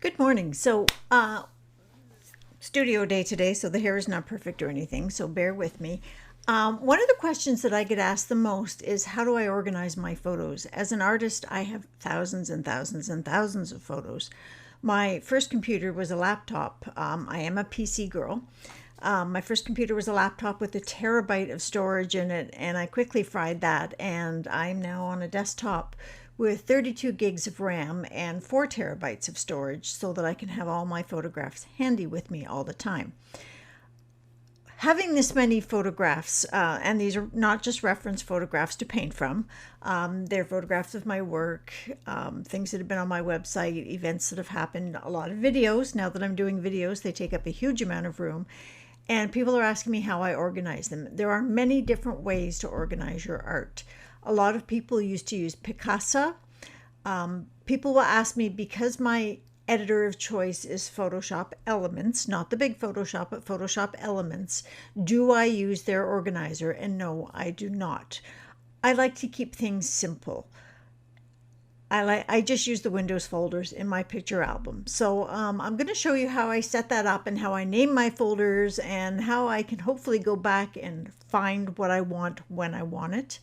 Good morning. Studio day today, so the hair is not perfect or anything, so bear with me. One of the questions that I get asked the most is how do I organize my photos? As an artist, I have thousands and thousands and thousands of photos. My first computer was a laptop. I am a PC girl. My first computer was a laptop with a terabyte of storage in it, and I quickly fried that, and I'm now on a desktop with 32 gigs of RAM and 4 terabytes of storage so that I can have all my photographs handy with me all the time. Having this many photographs, and these are not just reference photographs to paint from, they're photographs of my work, things that have been on my website, events that have happened, a lot of videos. Now that I'm doing videos, they take up a huge amount of room. And people are asking me how I organize them. There are many different ways to organize your art. A lot of people used to use Picasa. People will ask me, because my editor of choice is Photoshop Elements, not the big Photoshop, but Photoshop Elements, do I use their organizer? And no, I do not. I like to keep things simple. I just use the Windows folders in my picture album. So I'm going to show you how I set that up and how I name my folders and how I can hopefully go back and find what I want when I want it.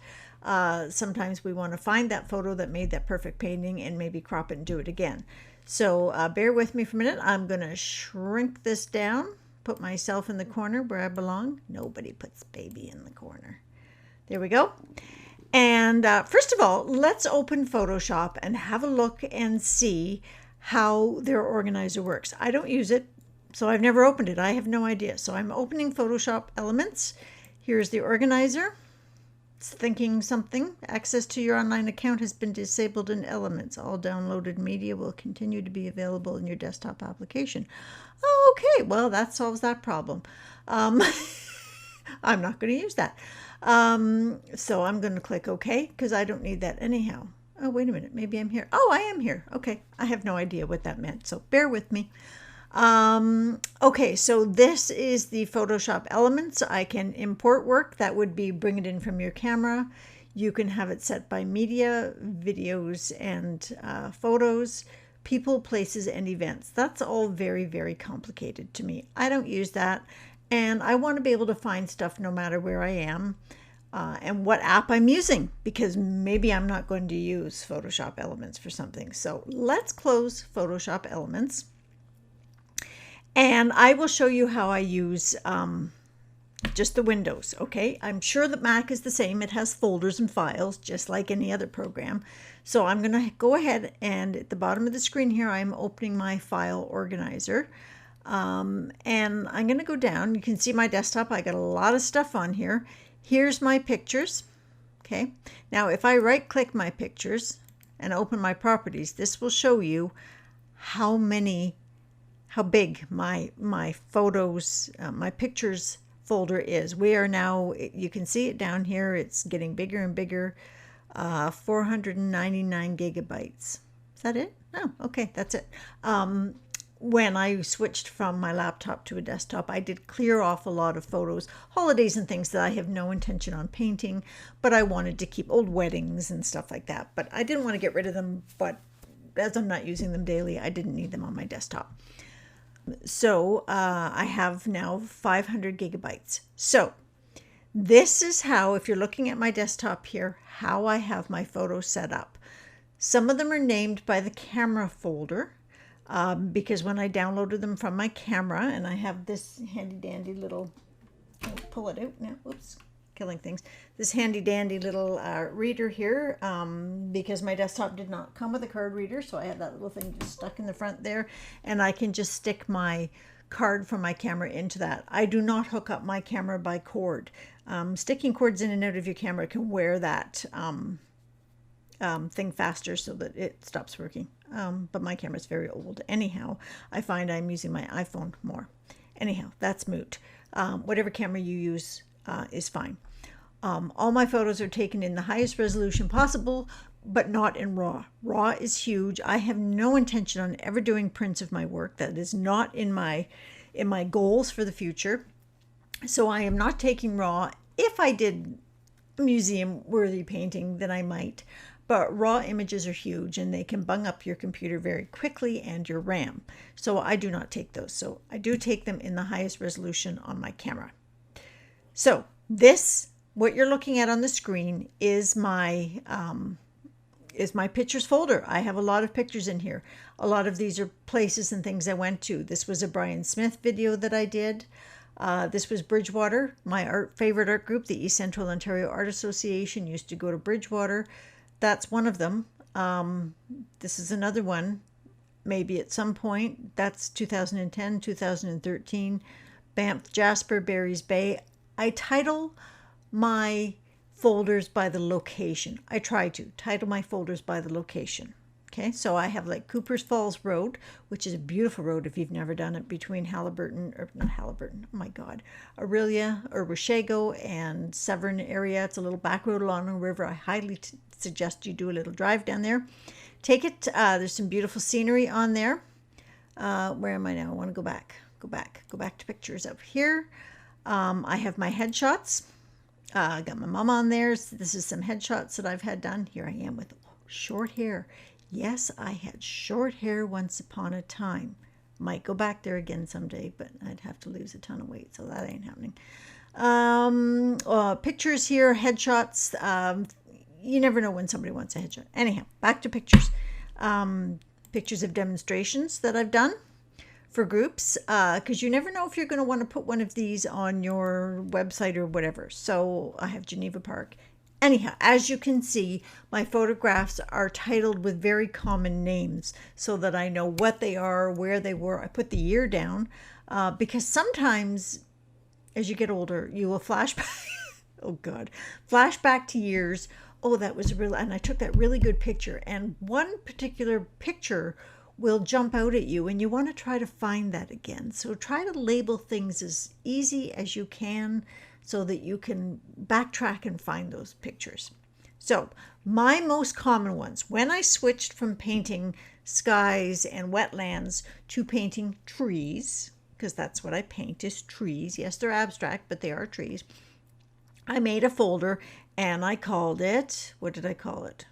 Sometimes we want to find that photo that made that perfect painting and maybe crop it and do it again. So bear with me for a minute. I'm going to shrink this down, put myself in the corner where I belong. Nobody puts baby in the corner. There we go. And first of all, let's open Photoshop and have a look and see how their organizer works. I don't use it, so I've never opened it. I have no idea. So I'm opening Photoshop Elements. Here's the organizer. It's thinking something. Access to your online account has been disabled in Elements. All downloaded media will continue to be available in your desktop application. Okay, well, that solves that problem. I'm not going to use that. So I'm going to click OK because I don't need that anyhow. Oh, wait a minute. Maybe I'm here. Oh, I am here. Okay. I have no idea what that meant. So bear with me. Okay. So this is the Photoshop Elements. I can import work. That would be bring it in from your camera. You can have it set by media, videos, and photos, people, places, and events. That's all very, very complicated to me. I don't use that. And I want to be able to find stuff no matter where I am and what app I'm using, because maybe I'm not going to use Photoshop Elements for something. So let's close Photoshop Elements. And I will show you how I use just the Windows, okay? I'm sure that Mac is the same. It has folders and files, just like any other program. So I'm going to go ahead and at the bottom of the screen here, I'm opening my file organizer. And I'm going to go down. You can see my desktop. I got a lot of stuff on here. Here's my pictures. Okay. Now, if I right click my pictures and open my properties, this will show you how big my photos, my pictures folder is. We are now, you can see it down here. It's getting bigger and bigger. 499 gigabytes. Is that it? No. Okay. That's it. When I switched from my laptop to a desktop, I did clear off a lot of photos, holidays and things that I have no intention on painting, but I wanted to keep old weddings and stuff like that. But I didn't want to get rid of them, but as I'm not using them daily, I didn't need them on my desktop. So I have now 500 gigabytes. So this is how, if you're looking at my desktop here, how I have my photos set up. Some of them are named by the camera folder. Because when I downloaded them from my camera, and I have this handy dandy little, I'll pull it out now, oops, killing things, this handy dandy little reader here, because my desktop did not come with a card reader, so I have that little thing just stuck in the front there, and I can just stick my card from my camera into that. I do not hook up my camera by cord. Sticking cords in and out of your camera can wear that thing faster so that it stops working. But my camera is very old. Anyhow, I find I'm using my iPhone more. Anyhow, that's moot. Whatever camera you use is fine. All my photos are taken in the highest resolution possible, but not in RAW. RAW is huge. I have no intention on ever doing prints of my work. That is not in my goals for the future. So I am not taking RAW. If I did museum-worthy painting, then I might. but raw images are huge and they can bung up your computer very quickly and your RAM. So I do not take those. So I do take them in the highest resolution on my camera. So this, what you're looking at on the screen, is my pictures folder. I have a lot of pictures in here. A lot of these are places and things I went to. This was a Brian Smith video that I did. This was Bridgewater, my favorite art group, the East Central Ontario Art Association, used to go to Bridgewater. That's one of them. This is another one, maybe at some point. That's 2010, 2013. Banff, Jasper, Barry's Bay. I title my folders by the location. I try to title my folders by the location. Okay, so I have like Cooper's Falls Road, which is a beautiful road if you've never done it, between Aurelia or Washego and Severn area. It's a little back road along the river. I highly suggest you do a little drive down there. Take it. There's some beautiful scenery on there. Where am I now? I want to go back to pictures up here. I have my headshots. I got my mom on there. So this is some headshots that I've had done. Here I am with short hair. Yes, I had short hair once upon a time. Might go back there again someday, but I'd have to lose a ton of weight, so that ain't happening. Pictures here, headshots. You never know when somebody wants a headshot. Anyhow, back to pictures. Pictures of demonstrations that I've done for groups, because you never know if you're going to want to put one of these on your website or whatever. So I have Geneva Park. Anyhow, as you can see, my photographs are titled with very common names so that I know what they are, where they were. I put the year down because sometimes as you get older, you will flashback. Oh God, flashback to years. Oh, that was real. And I took that really good picture. And one particular picture will jump out at you and you want to try to find that again. So try to label things as easy as you can so that you can backtrack and find those pictures. So my most common ones, when I switched from painting skies and wetlands to painting trees, because that's what I paint is trees. Yes, they're abstract, but they are trees. I made a folder and I called it, what did I call it?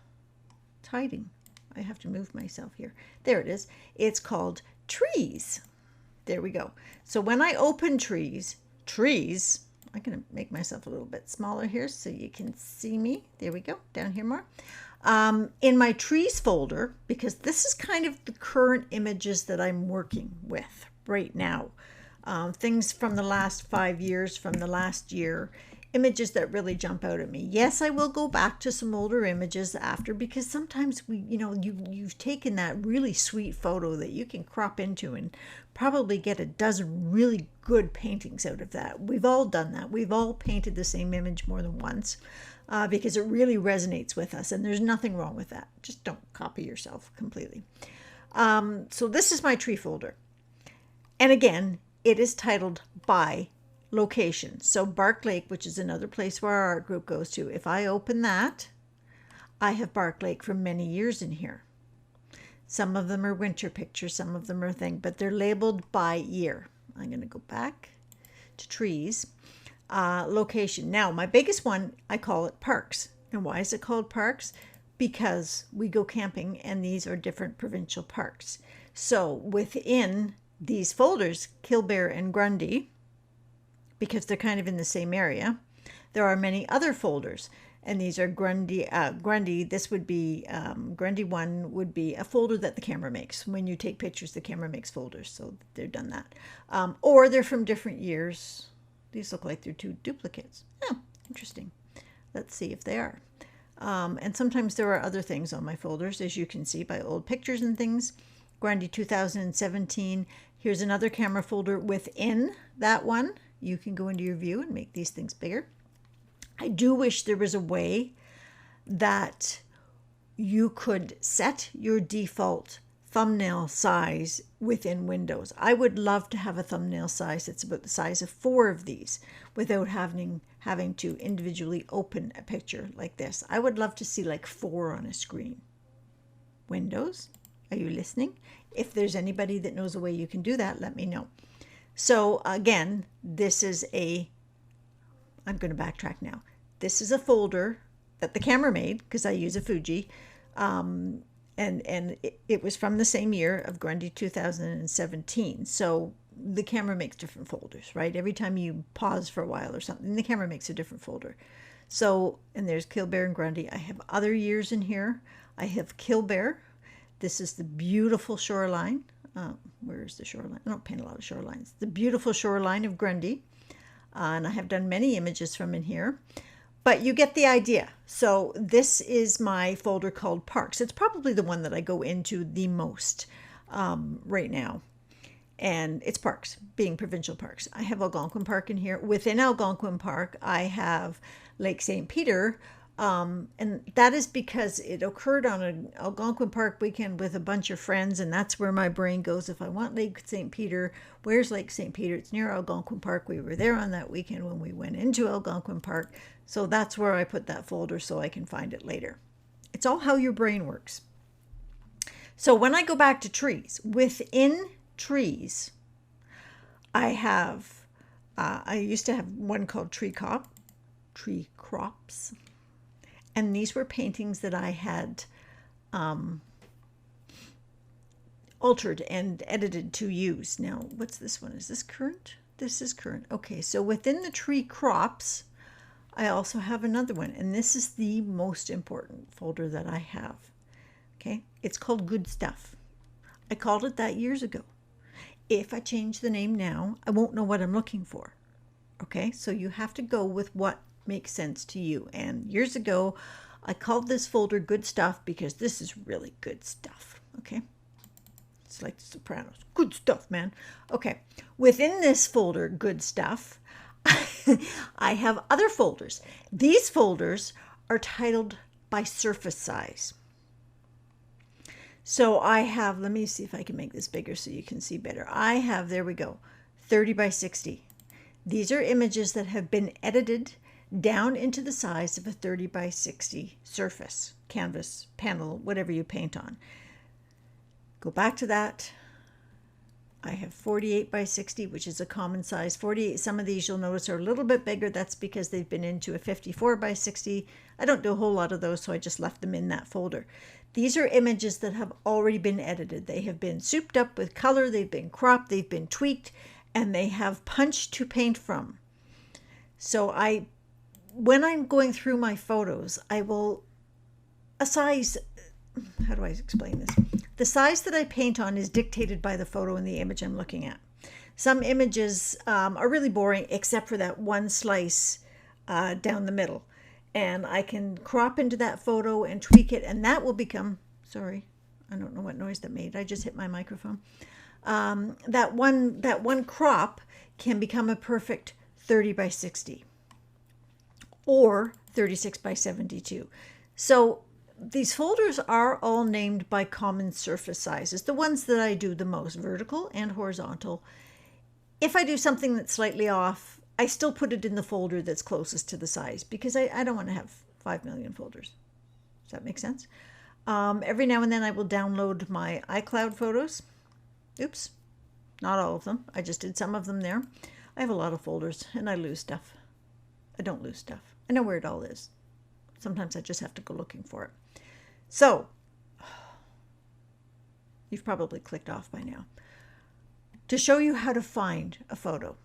It's hiding. I have to move myself here. There it is. It's called Trees. There we go. So when I open trees, I'm going to make myself a little bit smaller here so you can see me. There we go. Down here more. In my trees folder, because this is kind of the current images that I'm working with right now. Things from the last 5 years, from the last year, images that really jump out at me. Yes, I will go back to some older images after, because sometimes you've taken that really sweet photo that you can crop into and probably get a dozen really good paintings out of that. We've all done that. We've all painted the same image more than once because it really resonates with us, and there's nothing wrong with that. Just don't copy yourself completely. So this is my tree folder. And again, it is titled by location. So Bark Lake, which is another place where our art group goes to, if I open that, I have Bark Lake for many years in here. Some of them are winter pictures, some of them are things, but they're labeled by year. I'm going to go back to trees. Location. Now, my biggest one, I call it parks. And why is it called parks? Because we go camping and these are different provincial parks. So within these folders, Killbear and Grundy, because they're kind of in the same area, there are many other folders. And these are Grundy. This would be, Grundy 1 would be a folder that the camera makes. When you take pictures, the camera makes folders. So they've done that. Or they're from different years. These look like they're two duplicates. Oh, interesting. Let's see if they are. And sometimes there are other things on my folders, as you can see by old pictures and things. Grundy 2017. Here's another camera folder within that one. You can go into your view and make these things bigger. I do wish there was a way that you could set your default thumbnail size within Windows. I would love to have a thumbnail size that's about the size of 4 of these without having to individually open a picture like this. I would love to see like 4 on a screen. Windows, are you listening? If there's anybody that knows a way you can do that, let me know. So again, this is I'm going to backtrack now. This is a folder that the camera made, because I use a Fuji, and it was from the same year of Grundy 2017. So the camera makes different folders, right? Every time you pause for a while or something, the camera makes a different folder. So, and there's Killbear and Grundy. I have other years in here. I have Killbear. This is the beautiful shoreline. Where's the shoreline? I don't paint a lot of shorelines. The beautiful shoreline of Grundy. And I have done many images from in here. But you get the idea. So this is my folder called Parks. It's probably the one that I go into the most right now. And it's parks, being provincial parks. I have Algonquin Park in here. Within Algonquin Park, I have Lake St. Peter. And that is because it occurred on an Algonquin Park weekend with a bunch of friends. And that's where my brain goes. If I want Lake St. Peter, where's Lake St. Peter? It's near Algonquin Park. We were there on that weekend when we went into Algonquin Park. So that's where I put that folder so I can find it later. It's all how your brain works. So when I go back to trees, within trees, I have, I used to have one called Tree Crops. And these were paintings that I had altered and edited to use. Now, what's this one? Is this current? This is current. Okay, so within the Tree Crops, I also have another one. And this is the most important folder that I have. Okay, it's called Good Stuff. I called it that years ago. If I change the name now, I won't know what I'm looking for. Okay, so you have to go with what makes sense to you. And years ago, I called this folder Good Stuff because this is really good stuff. Okay, it's like The Sopranos. Good stuff, man. Okay, within this folder, Good Stuff, I have other folders. These folders are titled by surface size. So I have, let me see if I can make this bigger so you can see better. I have, there we go, 30 by 60. These are images that have been edited down into the size of a 30 by 60 surface, canvas, panel, whatever you paint on. Go back to that. I have 48 by 60, which is a common size. 48, some of these you'll notice are a little bit bigger. That's because they've been into a 54 by 60. I don't do a whole lot of those, so I just left them in that folder. These are images that have already been edited. They have been souped up with color, they've been cropped, they've been tweaked, and they have punch to paint from. So when I'm going through my photos, I will, how do I explain this? The size that I paint on is dictated by the photo and the image I'm looking at. Some images are really boring except for that one slice down the middle. And I can crop into that photo and tweak it, and that will become, sorry, I don't know what noise that made. I just hit my microphone. That one crop can become a perfect 30 by 60 or 36 by 72. So these folders are all named by common surface sizes, the ones that I do the most, vertical and horizontal. If I do something that's slightly off, I still put it in the folder that's closest to the size because I don't want to have 5 million folders. Does that make sense? Every now and then I will download my iCloud photos. Oops, not all of them. I just did some of them there. I have a lot of folders and I lose stuff. I don't lose stuff. I know where it all is. Sometimes I just have to go looking for it. So, you've probably clicked off by now. To show you how to find a photo.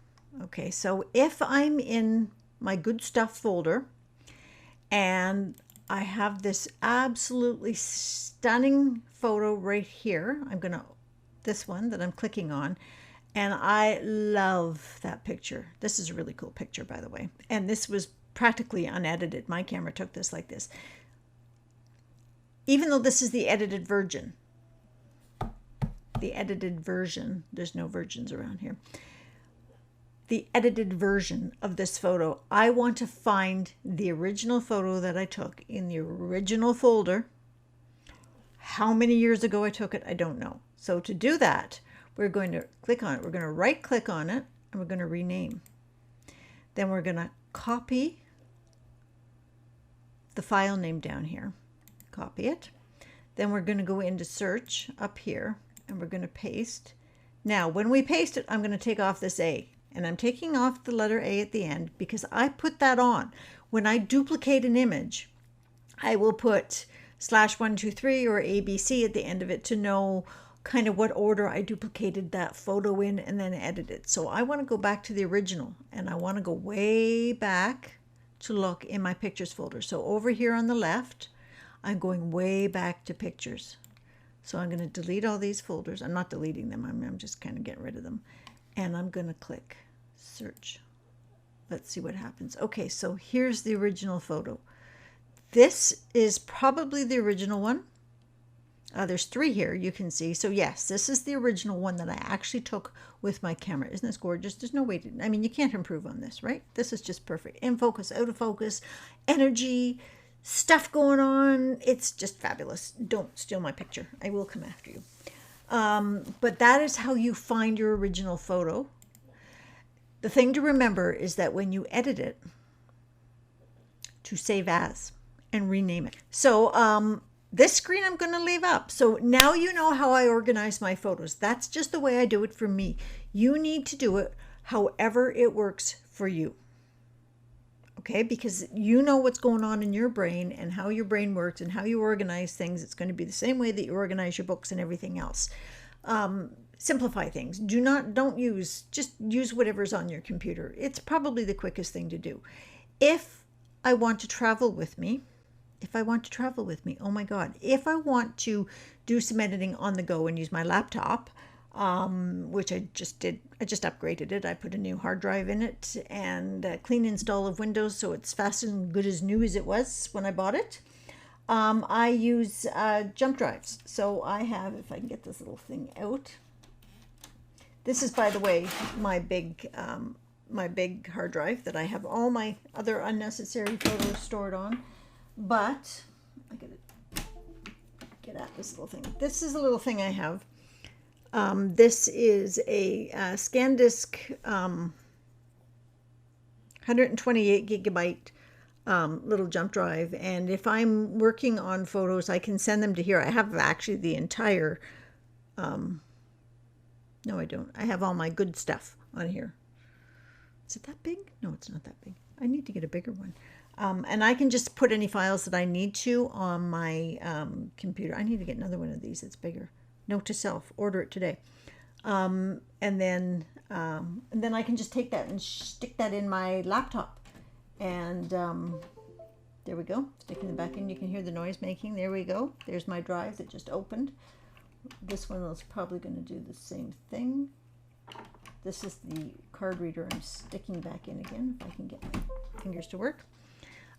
Okay, so if I'm in my Good Stuff folder and I have this absolutely stunning photo right here, this one that I'm clicking on, and I love that picture. This is a really cool picture, by the way. And this was practically unedited. My camera took this like this. Even though this is the edited version, there's no virgins around here. The edited version of this photo, I want to find the original photo that I took in the original folder. How many years ago I took it, I don't know. So to do that, we're going to click on it. We're going to right click on it and we're going to rename. Then we're going to copy the file name down here. Copy it. Then we're going to go into search up here and we're going to paste. Now, when we paste it, I'm going to take off this A. And I'm taking off the letter A at the end because I put that on. When I duplicate an image, I will put /123 or ABC at the end of it to know kind of what order I duplicated that photo in and then edit it. So I want to go back to the original, and I want to go way back to look in my pictures folder. So over here on the left, I'm going way back to pictures. So I'm going to delete all these folders. I'm not deleting them. I'm just kind of getting rid of them. And I'm going to click search. Let's see what happens. Okay, so here's the original photo. This is probably the original one. There's 3 here, you can see. So yes, this is the original one that I actually took with my camera. Isn't this gorgeous? There's no way to, I mean, you can't improve on this, right? This is just perfect. In focus, out of focus, energy, stuff going on. It's just fabulous. Don't steal my picture. I will come after you. But that is how you find your original photo. The thing to remember is that when you edit it, to save as and rename it. So this screen I'm going to leave up. So now you know how I organize my photos. That's just the way I do it for me. You need to do it however it works for you. Okay, because you know what's going on in your brain and how your brain works and how you organize things. It's going to be the same way that you organize your books and everything else. Simplify things. Just use whatever's on your computer. It's probably the quickest thing to do. If I want to travel with me, oh my God, if I want to do some editing on the go and use my laptop, which I just did, I just upgraded it. I put a new hard drive in it and a clean install of Windows, so it's fast and good as new as it was when I bought it. I use jump drives. So I have, if I can get this little thing out, this is, by the way, my big hard drive that I have all my other unnecessary photos stored on. But I gotta get at this little thing. This is a little thing I have. This is a ScanDisk 128 gigabyte little jump drive, and if I'm working on photos, I can send them to here. I have actually the entire. No, I don't. I have all my good stuff on here. Is it that big? No, it's not that big. I need to get a bigger one. And I can just put any files that I need to on my computer. I need to get another one of these that's bigger. Note to self, order it today. And then I can just take that and stick that in my laptop. And there we go. Sticking it back in. You can hear the noise making. There we go. There's my drive that just opened. This one is probably going to do the same thing. This is the card reader I'm sticking back in again, if I can get my fingers to work.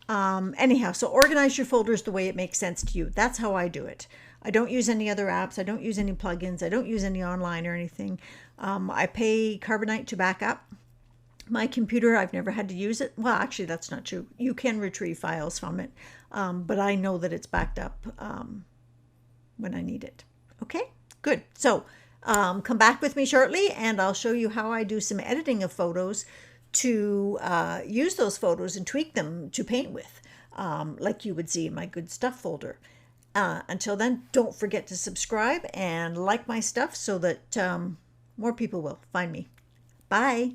Anyhow, so organize your folders the way it makes sense to you. That's how I do it. I don't use any other apps. I don't use any plugins. I don't use any online or anything. I pay Carbonite to back up my computer. I've never had to use it. Well, actually, that's not true. You can retrieve files from it, but I know that it's backed up when I need it. Okay, good. So come back with me shortly, and I'll show you how I do some editing of photos to use those photos and tweak them to paint with, like you would see in my good stuff folder. Until then, don't forget to subscribe and like my stuff so that more people will find me. Bye.